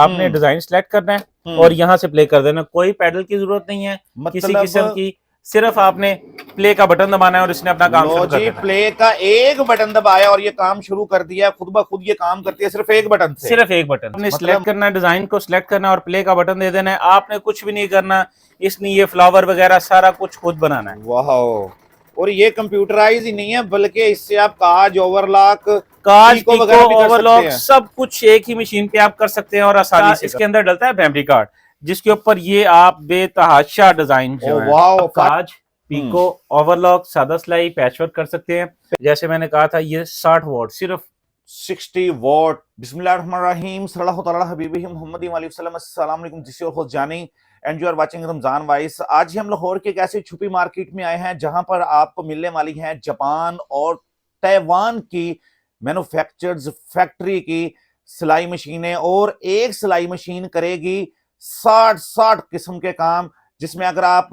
आपने design select करना है और यहाँ से प्ले कर देना। कोई पैडल की जरूरत नहीं है किसी किस्म की, सिर्फ आपने प्ले का बटन दबाना है और इसने अपना काम शुरू कर देना। प्ले का एक बटन दबाया और ये काम शुरू कर दिया, खुद ब खुद ये काम करती है सिर्फ एक बटन से। सिर्फ एक बटन आपने सिलेक्ट करना है, डिजाइन को सिलेक्ट करना है और प्ले का बटन दे देना है। आपने कुछ भी नहीं करना, इसने ये फ्लावर वगैरह सारा कुछ खुद बनाना है। वाह, और ये कंप्यूटराइज ही नहीं है बल्कि इससे आप काज, ओवरलॉक, पिको ओवरलॉक सब कुछ एक ही मशीन पे आप कर सकते हैं और आसानी से। इसके अंदर डलता है मेमोरी कार्ड जिसके ऊपर ये आप बेतहाशा डिजाइन जो है काज, पिको, ओवरलॉक, सादा सिलाई, पैचवर्क कर सकते हैं। जैसे मैंने कहा था ये 60 वॉट, सिर्फ 60 वॉट। बिस्मिल्लाहिर्रहमानिर्रहीम, सल्लल्लाहु तआला हबीबी मुहम्मद वसल्लम, अस्सलाम वालेकुम, this is Jani and you are watching Ramzan voice. आज ही हम लाहौर के एक ऐसी छुपी मार्केट में आए हैं जहां पर आपको मिलने वाली है जापान और ताइवान की मैन्युफैक्चर्ड फैक्ट्री की सिलाई मशीनें, और एक सिलाई मशीन करेगी 60 किस्म के काम, जिसमें अगर आप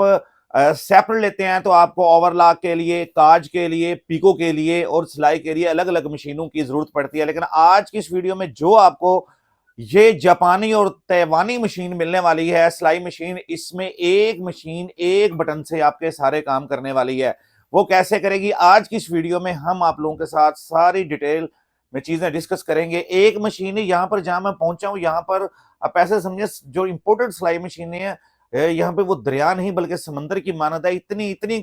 सेपरेट लेते हैं तो आपको ओवरलॉक के लिए, काज के लिए, पिको के लिए और सिलाई के लिए अलग अलग मशीनों की जरूरत पड़ती है। लेकिन आज की इस वीडियो में जो आपको ये जापानी और ताइवानी मशीन मिलने वाली है, सिलाई मशीन, इसमें एक मशीन एक बटन से आपके सारे काम करने वाली है। वो कैसे करेगी, आज की इस वीडियो में हम आप लोगों के साथ सारी डिटेल में चीजें डिस्कस करेंगे। एक मशीन यहाँ पर जहां मैं पहुंचा हूं, यहाँ पर आप ऐसे समझे जो इंपोर्टेड सिलाई मशीनें हैं, यहाँ पे वो दरिया नहीं बल्कि समंदर की मानद है। इतनी इतनी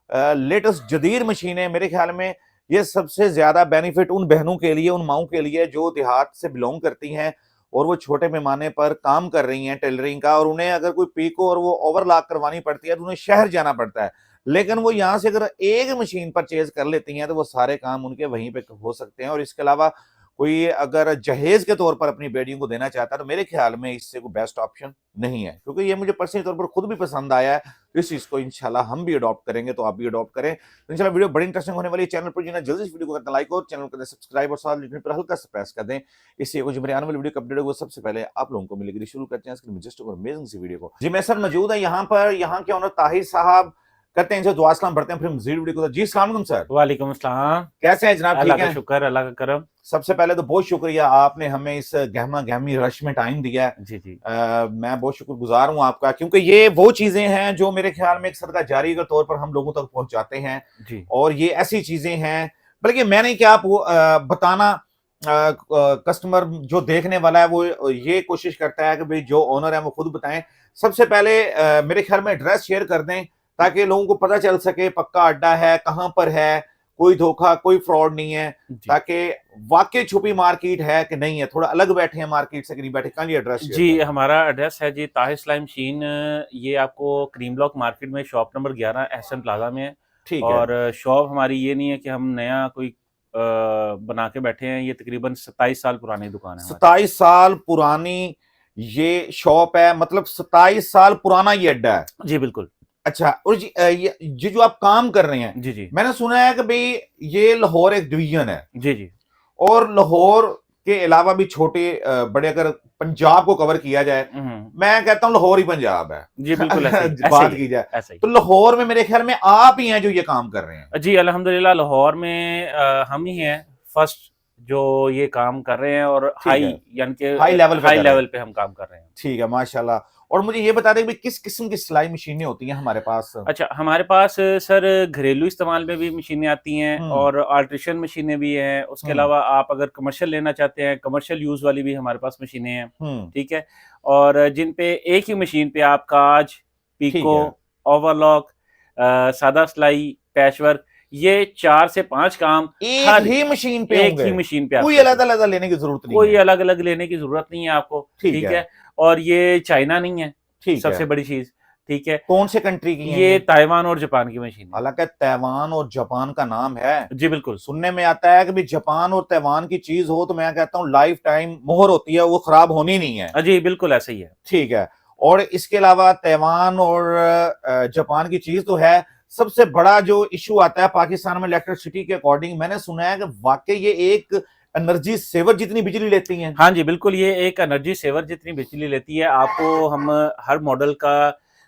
लेटेस्ट जदीद मशीनें, मेरे ख्याल में ये सबसे ज्यादा बेनिफिट उन बहनों के लिए, उन माओं के लिए जो देहात से बिलोंग करती हैं और वो छोटे पैमाने पर काम कर रही हैं टेलरिंग का, और उन्हें अगर कोई पिको और वो ओवरलॉक करवानी पड़ती है तो उन्हें शहर जाना पड़ता है। लेकिन वो यहाँ से अगर एक मशीन परचेज कर लेती हैं तो वो सारे काम उनके वहीं पे हो सकते हैं। और इसके अलावा कोई अगर जहेज के तौर पर अपनी बेटियों को देना चाहता है तो मेरे ख्याल में इससे कोई बेस्ट ऑप्शन नहीं है, क्योंकि ये मुझे पर्सनली तौर पर खुद भी पसंद आया है। तो इस चीज को इंशाल्लाह हम भी अडॉप्ट करेंगे, तो आप भी अडॉप्ट करें तो इंशाल्लाह वीडियो बड़ी इंटरेस्टिंग होने वाली है। चैनल पर जल्दी से वीडियो को करना लाइक और चैनल को सब्सक्राइब और साथ लिखने पर हल्का सा प्रेस कर दें, इससे कुछ मेरे आने वाली वीडियो का अपडेट होगा सबसे पहले आप लोगों को मिलेगी। शुरू करते हैं इसके जस्ट और अमेजिंग सी वीडियो को। जी मेरे साथ मौजूद है यहाँ पर, यहाँ के ऑनर ताहिर साहब, करते हैं इनसे दुआ सलाम, बढ़ते हैं फिर मजीद वीडियो को। जी अस्सलाम वालेकुम सर। वालेकुम अस्सलाम, कैसे हैं जनाब? अल्लाह का शुक्र, अल्लाह का करम। सबसे पहले तो बहुत शुक्रिया, आपने हमें इस गहमा गहमी रश में टाइम दिया है। जी जी, मैं बहुत शुक्रगुजार हूँ आपका, क्योंकि ये वो चीजें हैं जो मेरे ख्याल में एक सदका जारी के तौर पर हम लोगों तक पहुंचाते हैं जी। और ये ऐसी चीजें हैं, बल्कि मैं नहीं क्या बताना, कस्टमर जो देखने वाला है वो ये कोशिश करता है कि भाई जो ओनर है वो खुद बताएं। सबसे पहले मेरे ख्याल में एड्रेस शेयर कर दें ताकि लोगों को पता चल सके पक्का अड्डा है, कहां पर है, कोई धोखा, कोई फ्रॉड नहीं है, ताकि वाकई छुपी मार्केट है कि नहीं है, थोड़ा अलग बैठे हैं मार्केट से कि नहीं बैठे। कहां ये एड्रेस? जी हमारा एड्रेस है जी ताहिर सिलाई मशीन, ये आपको क्रीम ब्लॉक मार्केट में शॉप नंबर 11 एहसन प्लाजा में है। ठीक और है। शॉप हमारी ये नहीं है कि हम नया कोई बना के बैठे हैं, ये तकरीबन 27 साल पुरानी दुकान है। 27 साल पुरानी ये शॉप है, मतलब 27 साल पुराना ये अड्डा है? जी बिल्कुल। अच्छा, और जी ये जो आप काम कर रहे हैं, जी जी, मैंने सुना है कि भाई ये लाहौर एक डिवीजन है। जी जी, और लाहौर के अलावा भी छोटे बड़े, अगर पंजाब को कवर किया जाए, मैं कहता हूँ लाहौर ही पंजाब है। जी बिल्कुल ऐसे बात की जाए ऐसे ही। तो लाहौर में मेरे ख्याल में आप ही हैं जो ये काम कर रहे हैं? जी अल्हम्दुलिल्लाह लाहौर में हम ही हैं फर्स्ट जो ये काम कर रहे हैं, और हाई यानी कि हाई लेवल पे हम काम कर रहे हैं। ठीक है, माशाल्लाह। और मुझे ये बता दें कि किस किस्म की सिलाई मशीनें होती हैं हमारे पास? अच्छा, हमारे पास सर घरेलू इस्तेमाल में भी मशीनें आती हैं और अल्ट्रेशन मशीनें भी हैं। उसके अलावा आप अगर कमर्शियल लेना चाहते हैं, कमर्शियल यूज वाली भी हमारे पास मशीनें हैं, ठीक है। और जिन पे एक ही मशीन पे आप काज, पिको, ओवरलॉक, सादा सिलाई, पैचवर्क, ये 4 से 5 काम एक ही मशीन पे एक ही मशीन पे, कोई अलग अलग लेने की जरूरत नहीं, कोई अलग अलग लेने की जरूरत नहीं है आपको, ठीक है। और ये चाइना नहीं है, सबसे बड़ी चीज, ठीक है। कौन से कंट्री की ये ताइवान और जापान की मशीन है। हालांकि ताइवान और जापान का नाम है, जी बिल्कुल। सुनने में आता है कि भी जापान और ताइवान की चीज हो तो मैं कहता हूँ लाइफ टाइम मोहर होती है, वो खराब होनी नहीं है। जी बिल्कुल ऐसा ही है, ठीक है। और इसके अलावा ताइवान और जापान की चीज तो है। सबसे बड़ा जो इशू आता है पाकिस्तान में इलेक्ट्रिसिटी के अकॉर्डिंग, मैंने सुना है कि वाकई ये एक एनर्जी सेवर जितनी बिजली लेती हैं। हाँ जी बिल्कुल, ये एक एनर्जी सेवर जितनी बिजली लेती है। आपको हम हर मॉडल का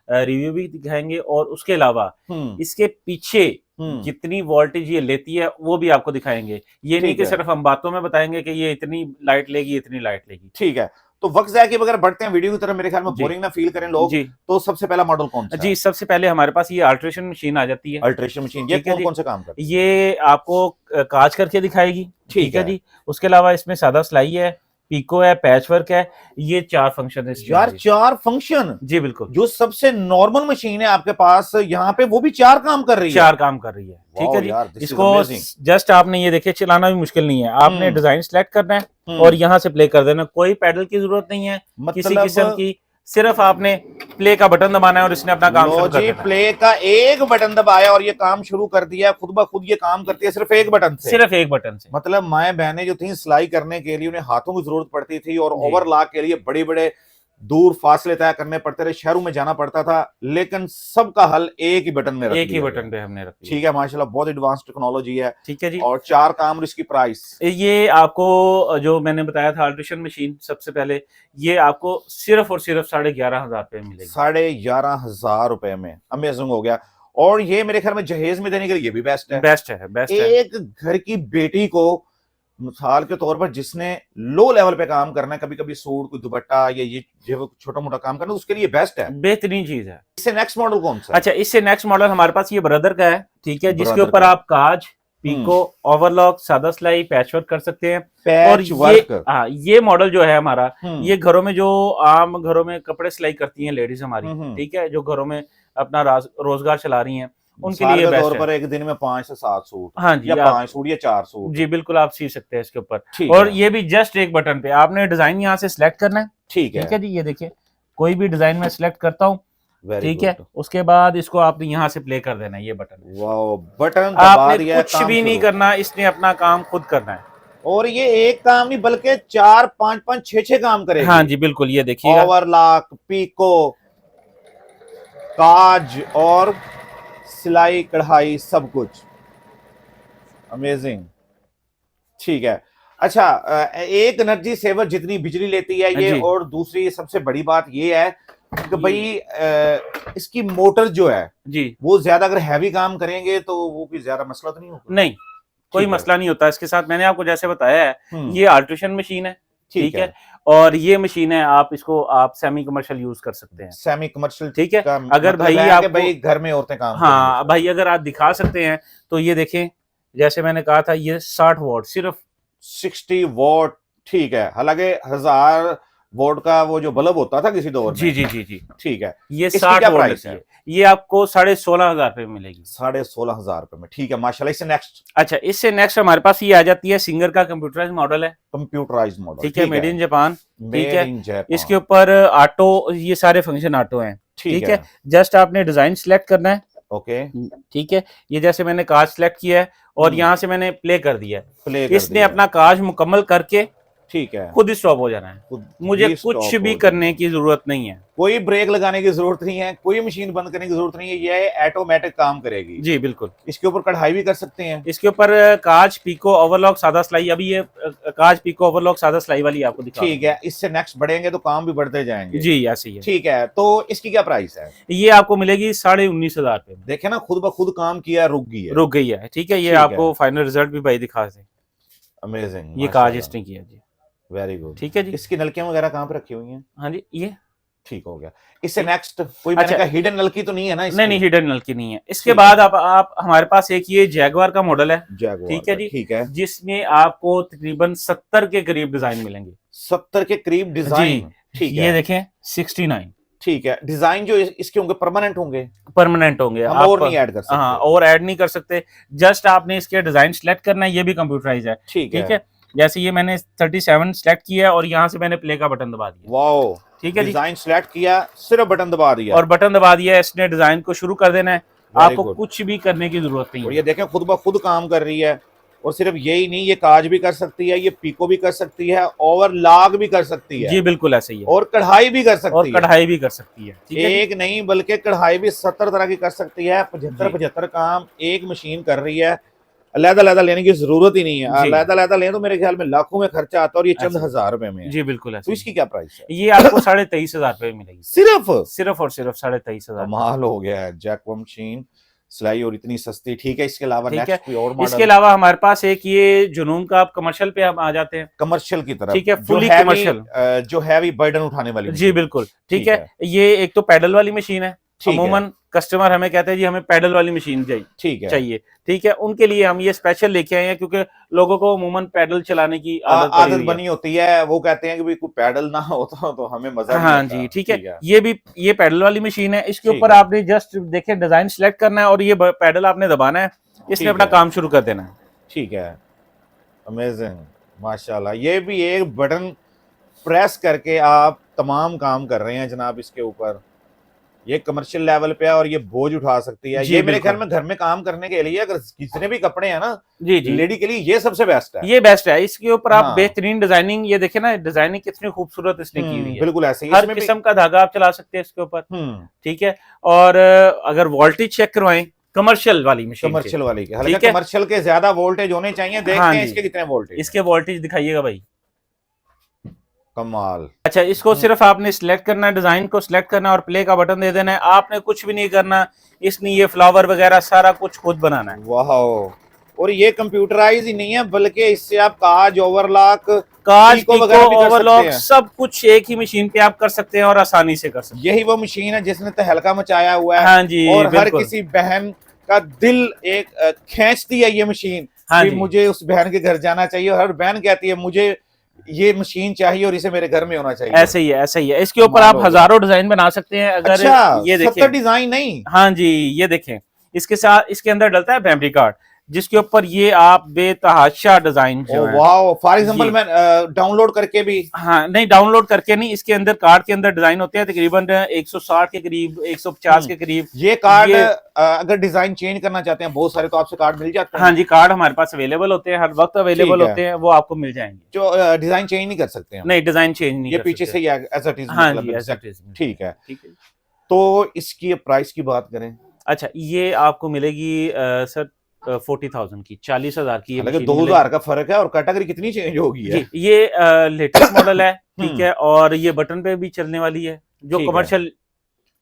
रिव्यू भी दिखाएंगे और उसके अलावा इसके पीछे जितनी वोल्टेज ये लेती है वो भी आपको दिखाएंगे। ये नहीं कि सिर्फ हम बातों में बताएंगे कि ये इतनी लाइट लेगी, इतनी लाइट लेगी। ठीक है, तो वक्त जाए कि अगर बढ़ते हैं वीडियो की तरफ, मेरे ख्याल में बोरिंग ना फील करें लोग, जी। तो सबसे पहला मॉडल कौन सा? जी, सबसे पहले हमारे पास ये अल्ट्रेशन मशीन आ जाती है। अल्ट्रेशन मशीन, ये कौन कौन से काम करती है? ये आपको काज करके दिखाएगी, ठीक है जी। उसके अलावा इसमें सादा सिलाई है, पीको है, पैच वर्क है, ये 4 फंक्शन है यार। 4 फंक्शन? जी बिल्कुल। जो सबसे नॉर्मल मशीन है आपके पास, यहाँ पे वो भी 4 काम कर रही है। 4 काम कर रही है, ठीक है जी। इसको जस्ट आपने ये देखिए, चलाना भी मुश्किल नहीं है, आपने डिजाइन सेलेक्ट करना है और यहाँ से प्ले कर देना, कोई पैडल की जरूरत नहीं है किसी किस्म की, सिर्फ आपने प्ले का बटन दबाना है और इसने अपना काम शुरू कर देना है। प्ले का एक बटन दबाया और ये काम शुरू कर दिया, खुद ब खुद ये काम करती है सिर्फ एक बटन से। सिर्फ एक बटन से। मतलब माएं बहनें जो थी सिलाई करने के लिए, उन्हें हाथों की जरूरत पड़ती थी और ओवरलॉक के लिए बड़े बड़े दूर फासले तय करने पड़ते थे, शहरों में जाना पड़ता था, लेकिन सबका हल एक ही बटन में रख एक ही बटन पे हमने रखा। ठीक है, माशाल्लाह बहुत एडवांस टेक्नोलॉजी है। ठीक है जी। और 4 काम और इसकी प्राइस, ये आपको जो मैंने बताया था अल्ट्रेशन मशीन, सबसे पहले ये आपको सिर्फ और सिर्फ 11,500 रुपए में मिलेगी। 11,500 रुपए में। अमेजिंग हो गया। और ये मेरे ख्याल में जहेज में देने के लिए भी बेस्ट है। बेस्ट है, बेस्ट है। एक घर की बेटी को मिसाल के तौर पर जिसने लो लेवल पे काम करना है, कभी कभी सूट, कोई दुपट्टा या ये छोटा मोटा काम करना, उसके लिए बेस्ट है, बेहतरीन चीज है। इससे नेक्स्ट मॉडल कौन सा? अच्छा, इससे नेक्स्ट मॉडल हमारे पास ये ब्रदर का है, ठीक है, जिसके ऊपर आप काज, पीको, ओवरलॉक, सादा सिलाई, पैचवर्क कर सकते हैं। और ये मॉडल जो है हमारा, ये घरों में जो आम घरों में कपड़े सिलाई करती हैं लेडीज हमारी, ठीक है, जो घरों में अपना रोजगार चला रही हैं, उनके लिए बेस्ट तौर पर एक दिन में 5 से 7 सूट, हाँ जी, या 5 सूट या 4 सूट, जी बिल्कुल आप सी सकते हैं इसके ऊपर। और ये भी जस्ट एक बटन पे आपने डिजाइन यहाँ से सिलेक्ट करना है। ठीक है जी, ये देखिए कोई भी डिजाइन में सिलेक्ट करता हूँ, ठीक है, उसके बाद इसको आपने यहाँ से प्ले कर देना है, ये बटन। वाओ, बटन आपने कुछ भी नहीं करना, इसने अपना काम खुद करना है। और ये एक काम नहीं बल्कि 4, 5, 5, 6 काम करेगा। हाँ जी बिल्कुल, ये देखिए ओवरलॉक, पीको, काज और सिलाई कढ़ाई सब कुछ। अमेजिंग। ठीक है। अच्छा, एक एनर्जी सेवर जितनी बिजली लेती है ये, और दूसरी सबसे बड़ी बात ये है कि भाई इसकी मोटर जो है जी, वो ज्यादा अगर हैवी काम करेंगे तो वो कोई ज्यादा मसला तो नहीं होगा? नहीं, कोई मसला नहीं होता इसके साथ। मैंने आपको जैसे बताया है, ये अल्ट्रेशन मशीन है, ठीक है, और ये मशीन है, आप इसको आप सेमी कमर्शियल यूज कर सकते हैं। सेमी कमर्शियल, ठीक है। अगर भाई आप भाई घर में औरतें काम, हाँ भाई, अगर आप दिखा सकते हैं तो ये देखें, जैसे मैंने कहा था, ये 60 वॉट, सिर्फ 60 वॉट, ठीक है। हालांकि 1000 वोल्ट का वो जो बल्ब होता था किसी दौर में, जी जी जी जी, ठीक है। ये 60 वोल्ट है, ये आपको 16,500 रुपए में मिलेगी। 16,500 रुपए में, ठीक है माशाल्लाह। इससे नेक्स्ट, अच्छा, इससे नेक्स्ट हमारे पास ये आ जाती है सिंगर का कंप्यूटराइज मॉडल है, कंप्यूटराइज मॉडल, ठीक है, मेड इन जापान, ठीक है। इसके ऊपर ऑटो, ये सारे फंक्शन ऑटो हैं, ठीक है। जस्ट आपने डिजाइन सिलेक्ट करना है, ओके, ठीक है। ये जैसे मैंने काज सिलेक्ट किया है और यहाँ से मैंने प्ले कर दिया है, इसने अपना काज मुकम्मल करके, ठीक है, खुद ही स्टॉप हो जाना है, मुझे कुछ भी करने की जरूरत नहीं है, कोई ब्रेक लगाने की जरूरत नहीं है, कोई मशीन बंद करने की जरूरत नहीं है, ये ऑटोमेटिक काम करेगी। जी बिल्कुल। इसके ऊपर कढ़ाई भी कर सकते हैं, इसके ऊपर काज, पीको, ओवरलॉक, सादा सिलाई। अभी ये काज, पीको, ओवरलॉक, सादा सिलाई वाली आपको दिखा, ठीक है। इससे नेक्स्ट बढ़ेंगे तो काम भी बढ़ते जाएंगे। जी ऐसे ही है, ठीक है। तो इसकी क्या प्राइस है? ये आपको मिलेगी 19,500 रुपए। देखे ना, खुद ब खुद काम किया, रुक गई है, ठीक है। ये आपको फाइनल रिजल्ट भी भाई दिखा दे। अमेजिंग, ये काज इसने किया जी, वेरी गुड, ठीक है जी। इसकी नलकियां वगैरह कहाँ पे रखी हुई हैं? हाँ जी, ये ठीक हो गया। इससे नेक्स्ट कोई, मैंने कहा हिडन नलकी तो नहीं है ना? नहीं, हिडन नलकी नहीं है। इसके बाद आप हमारे पास एक ये जैगवार का मॉडल है, ठीक है जी, ठीक है, जिसमें आपको तकरीबन 70 के करीब डिजाइन मिलेंगे। 70 के करीब डिजाइन, ठीक है। ये देखें 69, ठीक है। डिजाइन जो इसके होंगे परमानेंट होंगे, हम और नहीं ऐड कर सकते। हाँ, और ऐड नहीं कर सकते, जस्ट आपने इसके डिजाइन सिलेक्ट करना है, ये भी कंप्यूटराइज है, ठीक है। जैसे ये मैंने 37 सिलेक्ट किया और यहाँ से मैंने प्ले का बटन दबा दिया, वाओ, ठीक है, डिजाइन सिलेक्ट किया, सिर्फ बटन दबा दिया, और बटन दबा दिया, इसने डिजाइन को शुरू कर देना है, आपको कुछ भी करने की जरूरत नहीं है। ये देखें खुद ब खुद काम कर रही है, और सिर्फ यही नहीं, ये काज भी कर सकती है, ये पीको भी कर सकती है, ओवरलॉक भी कर सकती है, जी बिल्कुल ऐसे ही है, और कढ़ाई भी कर सकती है, ठीक है। एक नहीं बल्कि कढ़ाई भी 70 तरह की कर सकती है। 75 काम एक मशीन कर रही है, अलग-अलग लेने की जरूरत ही नहीं है। अलग-अलग लें तो मेरे ख्याल में लाखों में खर्चा आता है, और ये चंद हजार रुपए में है। जी बिल्कुल ऐसे। तो इसकी क्या प्राइस है? ये आपको 23,500 रुपए में मिलेगी, सिर्फ और सिर्फ 23,500। कमाल हो गया है। जैकवा मशीन सिलाई और इतनी सस्ती। ठीक है, इसके अलावा ठीक है। नेक्स्ट कोई और मॉडल? इसके अलावा हमारे पास एक ये जुनून का, आप कमर्शियल पे हम आ जाते हैं, कमर्शियल की तरफ। ठीक है, जो फुली हैवी कमर्शियल, जो हैवी बर्डन उठाने वाली जी मशीन। बिल्कुल, ठीक ठीक है। ये एक तो पैडल वाली मशीन है, ठीक है, अमूमन कस्टमर हमें कहते हैं जी हमें पैडल वाली मशीन ठीक है, चाहिए, ठीक है। उनके लिए हम ये स्पेशल लेके आए हैं, क्योंकि लोगों को अमूमन पैडल चलाने की आदत पड़ी आदत हुई है। बनी होती है, वो कहते हैं कि भाई कोई पैडल ना होता तो हमें मजा नहीं हाँ आता। जी, ठीक है। ये पैडल वाली मशीन है, इसके ठीक ऊपर है। आपने जस्ट देखे डिजाइन सेलेक्ट करना है और ये पैडल आपने दबाना है, इसने ठीक अपना है। काम शुरू कर देना है। ठीक है, अमेजिंग, माशाल्लाह। ये भी एक बटन प्रेस करके आप तमाम काम कर रहे हैं जनाब इसके ऊपर। ये कमर्शियल लेवल पे है और ये बोझ उठा सकती है। जी, ये मेरे बिल्कुल। ख्याल में घर में काम करने के लिए, अगर जितने भी कपड़े हैं ना जी जी, लेडी के लिए, ये सबसे बेस्ट है। ये बेस्ट है। इसके ऊपर आप हाँ। बेहतरीन डिजाइनिंग, ये देखे ना डिजाइनिंग कितनी खूबसूरत इसने की हुई है। बिल्कुल ऐसे ही हर इसमें भी। किस्म का धागा आप चला सकते हैं इसके ऊपर, ठीक है। और अगर वोल्टेज चेक करवाएं कमर्शियल वाली मशीन के, कमर्शियल वाली के, ठीक हालांकि है। कमर्शियल के ज्यादा वोल्टेज होने चाहिए। देखते हाँ हैं जी। इसके कितने वोल्टेज। इसके वोल्टेज दिखाइएगा भाई। कमाल। अच्छा, इसको सिर्फ आपने सिलेक्ट करना है, डिजाइन को सिलेक्ट करना है और प्ले का बटन दे देना है। आपने कुछ भी नहीं करना, इसने ये फ्लावर वगैरह सारा कुछ खुद बनाना है। वाह, और ये कंप्यूटराइज ही नहीं है, बल्कि इससे आप काज, ओवरलॉक, काज, पीको वगैरह भी कर ओवरलॉक, सकते हैं। सब कुछ एक ही मशीन पे आप कर सकते हैं और आसानी से कर सकते हैं। यही वो मशीन है जिसने तहलका मचाया हुआ है। हाँ जी, और हर बिल्कुल। किसी बहन का दिल एक खींचती है ये मशीन, हाँ कि जी। मुझे उस बहन के घर जाना चाहिए। और हर बहन कहती है मुझे ये मशीन चाहिए और इसे मेरे घर में होना चाहिए। ऐसे ही है, ऐसे ही है। इसके ऊपर कमाल आप हो गया। हजारों डिजाइन बना सकते हैं। अगर अच्छा, ये 70 देखें, डिजाइन नहीं? हाँ जी, ये देखें, इसके साथ इसके अंदर डलता है मेमोरी कार्ड, जिसके ऊपर ये आप बेतहाशा डिजाइन जो है, वाह, फॉर एग्जांपल ये। मैं डाउनलोड करके भी। हाँ नहीं, डाउनलोड करके नहीं, इसके अंदर कार्ड के अंदर डिजाइन होते हैं तकरीबन 160 के करीब, 150 के करीब। ये कार्ड ये- अगर डिजाइन चेंज करना चाहते हैं बहुत सारे, तो आपसे कार्ड मिल जाते हैं? हाँ जी, कार्ड हमारे पास अवेलेबल होते हैं, हर वक्त अवेलेबल ठीक है। होते हैं, वो आपको मिल जाएंगे। जो डिजाइन चेंज नहीं कर सकते हैं? नहीं, डिजाइन चेंज नहीं ये कर पीछे सकते। से ही एज इट इज, हाँ मतलब जी, ऐसा exact। ठीक है। ठीक है। तो इसकी प्राइस की बात करें? अच्छा, ये आपको मिलेगी सर 40,000 की, 40,000 की ये हालांकि मशीन 2000 का फर्क है और कैटेगरी कितनी चेंज होगी है। जी, ये लेटेस्ट मॉडल है, ठीक है। और ये बटन पे भी चलने वाली है, जो ठीक है। कमर्शियल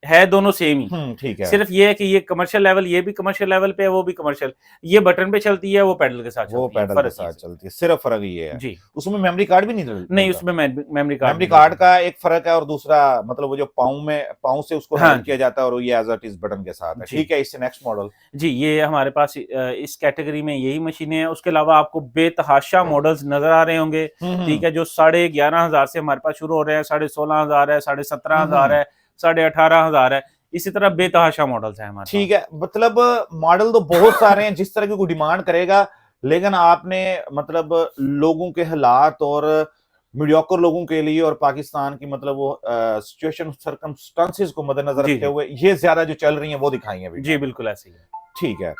है, दोनों सेम ही। ठीक है। सिर्फ ये है कि ये कमर्शियल लेवल, ये भी कमर्शियल लेवल पे है, वो भी कमर्शियल। ये बटन पे चलती है, वो पैडल के साथ वो चलती है, पैडल के फर्क साथ ये है। चलती है, सिर्फ फर्क ये है। जी, उसमें मेमोरी कार्ड भी नहीं नहीं, उसमें मेमोरी कार्ड मेमोरी कार्ड का एक फर्क है, और दूसरा मतलब वो जो पाँव से उसको हाँ हैंडल किया जाता है, और ये एज इट इज बटन के साथ है। जी। ठीक है, इससे नेक्स्ट मॉडल। जी, ये हमारे पास इस कैटेगरी में यही मशीनें हैं। उसके अलावा आपको बेतहाशा मॉडल्स नजर आ रहे होंगे, ठीक है, जो 11,500 से हमारे पास शुरू हो रहे हैं, 16,500 है, 17,500 है, 18,500 है। इसी तरह बेतहाशा मॉडल्स हैं हमारे ठीक है, मतलब मॉडल तो बहुत सारे हैं, जिस तरह की कोई डिमांड करेगा। लेकिन आपने मतलब लोगों के हालात और मीडियोकर लोगों के लिए और पाकिस्तान की मतलब वो सिचुएशन सर्कमस्टांसेस को मद्देनजर जी, रखते जी। हुए ये ज्यादा जो चल रही हैं वो दिखाई हैं अभी। जी, बिल्कुल ऐसे ही है। ठीक है,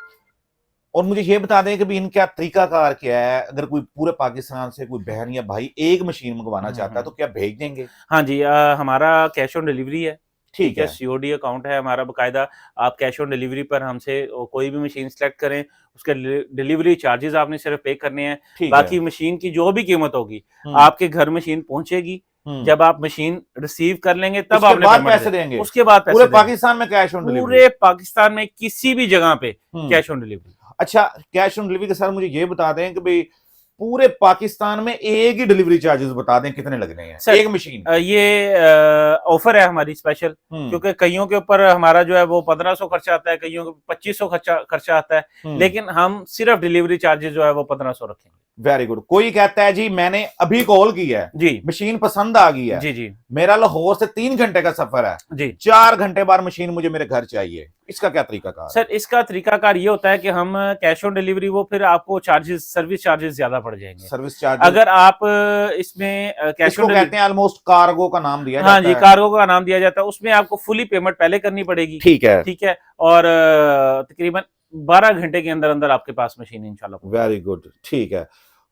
और मुझे ये बता दें कि भी इनका तरीकाकार क्या है। अगर कोई पूरे पाकिस्तान से कोई बहन या भाई एक मशीन मंगवाना चाहता है तो क्या भेज देंगे? हाँ जी, हमारा कैश ऑन डिलीवरी है, ठीक है, सीओडी अकाउंट है हमारा बाकायदा। आप कैश ऑन डिलीवरी पर हमसे कोई भी मशीन सेलेक्ट करें, उसके डिलीवरी चार्जेस आपने सिर्फ पे करने हैं। ठीक बाकी है। मशीन की जो भी कीमत होगी, हम्म, आपके घर मशीन पहुंचेगी। जब आप मशीन रिसीव कर लेंगे तब उसके आपने बाद पेमेंट पैसे देंगे? उसके बाद पैसे पूरे देंगे। पाकिस्तान में कैश ऑन डिलीवरी? पूरे पाकिस्तान में किसी भी जगह पे कैश ऑन डिलीवरी। अच्छा, कैश ऑन डिलीवरी के साथ मुझे ये बता दें कि भाई पूरे पाकिस्तान में एक ही डिलीवरी चार्जेस बता दें कितने लगने हैं सर, एक मशीन? ये ऑफर है हमारी स्पेशल, हम्म, क्योंकि कईयों के ऊपर हमारा जो है वो 1500 खर्चा आता है, कईयों को 2500 खर्चा आता है, लेकिन हम सिर्फ डिलीवरी चार्जेस जो है वो 1500 रखेंगे। Very good. कोई कहता है जी मैंने अभी कॉल की है, जी मशीन पसंद आ गई है, जी जी मेरा लाहौर से 3 घंटे का सफर है, जी 4 घंटे बाद मशीन मुझे मेरे घर चाहिए, इसका क्या तरीकाकार? सर, इसका तरीकाकार ये होता है कि हम कैश ऑन डिलीवरी, वो फिर आपको चार्जेस, सर्विस चार्जेस ज्यादा पड़ जाएंगे। सर्विस चार्ज अगर आप इसमें कैश इसको ऑन कहते हैं ऑलमोस्ट कार्गो का नाम दिया हाँ जाता जी, है। कार्गो का नाम दिया जाता है। उसमें आपको फुली पेमेंट पहले करनी पड़ेगी, ठीक है, ठीक है, और तकरीबन 12 घंटे के अंदर अंदर आपके पास मशीन इंशाल्लाह। वेरी गुड, ठीक है।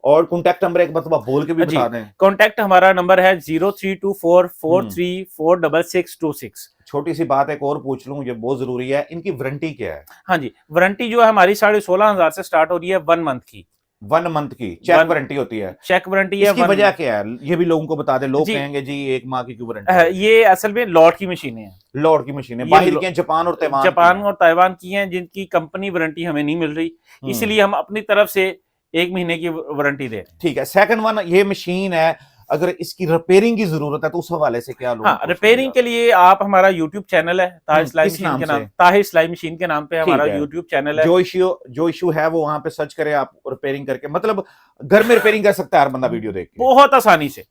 और कॉन्टैक्ट नंबर एक बार बोल के भी जी, बता दें। कॉन्टैक्ट हमारा नंबर है 0324434626। छोटी सी बात एक और पूछ लूं, ये बहुत जरूरी है, इनकी वारंटी क्या है? हाँ जी, वारंटी जो है हमारी 16,500 से स्टार्ट हो रही है 1 मंथ की। 1 मंथ की चेक वारंटी होती है। चेक वारंटी है। इसकी वजह क्या है, ये भी लोगों को बता दें, लोग जी। कहेंगे जी 1 माह की क्यों वारंटी? ये असल में लॉट की मशीनें हैं, लॉट की मशीनें ये बाहर की हैं, जापान और ताइवान जापान और ताइवान की हैं, जिनकी कंपनी वारंटी हमें नहीं मिल रही, इसलिए हम अपनी तरफ से 1 महीने की वारंटी दे रहे हैं। ठीक है। सेकंड वन, ये मशीन है, अगर इसकी रिपेयरिंग की जरूरत है तो उस हवाले से क्या लोग? हाँ, रिपेयरिंग के लिए आप हमारा यूट्यूब चैनल है ताहिर सिलाई किस मशीन नाम के नाम, से? ताहिर सिलाई मशीन के नाम पे हमारा ठीक है। यूट्यूब चैनल है। जो इशू है वो वहां पे सर्च करें आप, रिपेयरिंग करके, मतलब घर में रिपेयरिंग कर सकता है हर बंदा वीडियो देख के। बहुत आसानी से